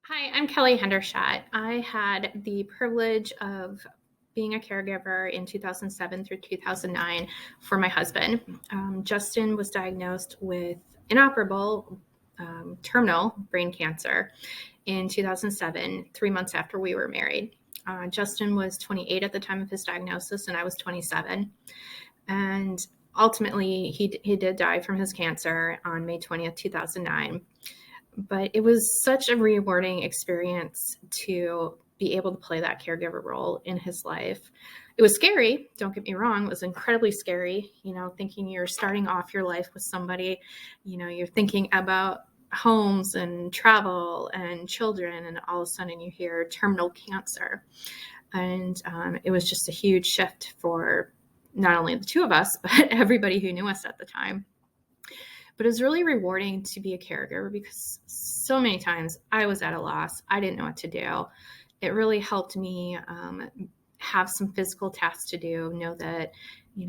Hi, I'm Kelly Hendershot. I had the privilege of being a caregiver in 2007 through 2009 for my husband. Justin was diagnosed with inoperable terminal brain cancer in 2007, 3 months after we were married. Justin was 28 at the time of his diagnosis, and I was 27. And ultimately, he did die from his cancer on May 20th, 2009. But it was such a rewarding experience to be able to play that caregiver role in his life. It was scary, don't get me wrong. It was incredibly scary, thinking you're starting off your life with somebody, you're thinking about homes and travel and children, and all of a sudden you hear terminal cancer. And it was just a huge shift for not only the two of us, but everybody who knew us at the time. But it was really rewarding to be a caregiver because so many times I was at a loss. I didn't know what to do. It really helped me have some physical tasks to do, know that,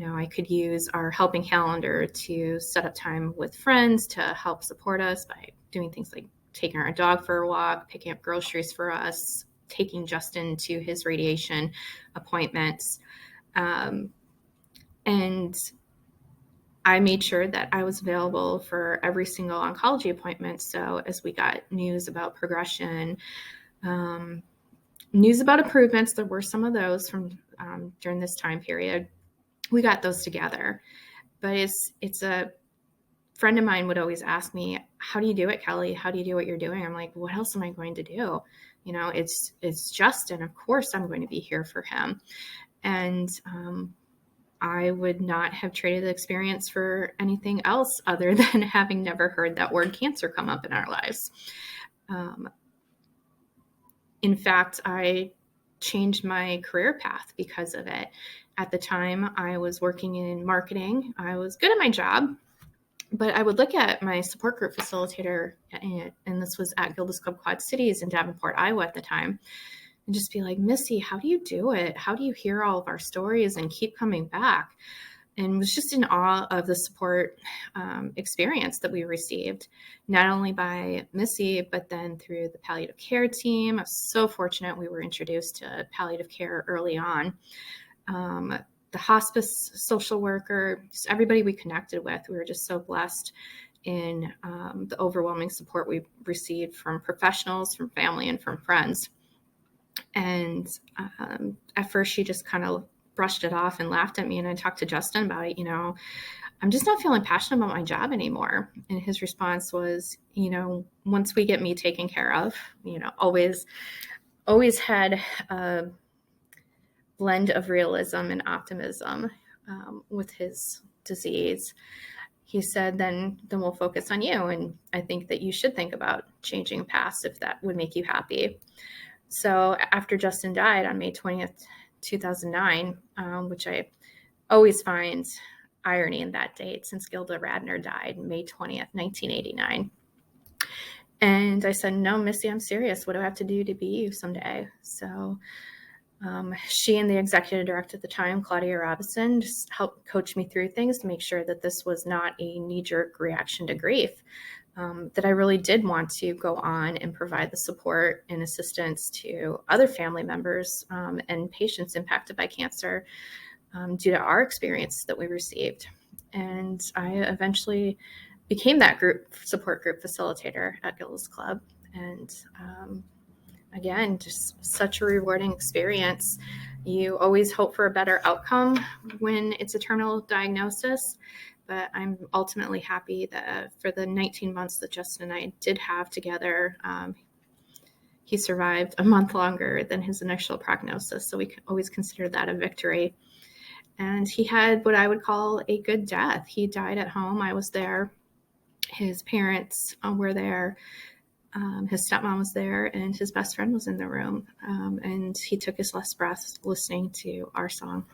I could use our helping calendar to set up time with friends to help support us by doing things like taking our dog for a walk, picking up groceries for us, taking Justin to his radiation appointments. And I made sure that I was available for every single oncology appointment. So as we got news about progression, news about improvements, there were some of those from during this time period. We got those together. But it's a friend of mine would always ask me, "How do you do it, Kelly? How do you do what you're doing?" I'm like, "What else am I going to do? It's Justin. Of course, I'm going to be here for him." And I would not have traded the experience for anything else other than having never heard that word cancer come up in our lives. In fact, I changed my career path because of it. At the time, I was working in marketing. I was good at my job, but I would look at my support group facilitator, and this was at Gilda's Club Quad Cities in Davenport, Iowa at the time, and just be like, "Missy, how do you do it? How do you hear all of our stories and keep coming back?" And was just in awe of the support experience that we received, not only by Missy, but then through the palliative care team. I was so fortunate we were introduced to palliative care early on. The hospice social worker, just everybody we connected with, we were just so blessed in the overwhelming support we received from professionals, from family, and from friends. And at first she just kind of brushed it off and laughed at me. And I talked to Justin about it, I'm just not feeling passionate about my job anymore. And his response was, once we get me taken care of, always had a blend of realism and optimism with his disease. He said, then we'll focus on you. And I think that you should think about changing paths if that would make you happy. So after Justin died on May 20th, 2009, which I always find irony in that date since Gilda Radner died May 20th, 1989. And I said, "No, Missy, I'm serious. What do I have to do to be you someday?" So she and the executive director at the time, Claudia Robinson, just helped coach me through things to make sure that this was not a knee-jerk reaction to grief. That I really did want to go on and provide the support and assistance to other family members and patients impacted by cancer due to our experience that we received. And I eventually became that support group facilitator at Gilda's Club. And again, just such a rewarding experience. You always hope for a better outcome when it's a terminal diagnosis. But I'm ultimately happy that for the 19 months that Justin and I did have together, he survived a month longer than his initial prognosis. So we always consider that a victory. And he had what I would call a good death. He died at home. I was there. His parents were there. His stepmom was there, and his best friend was in the room. And he took his last breath listening to our song.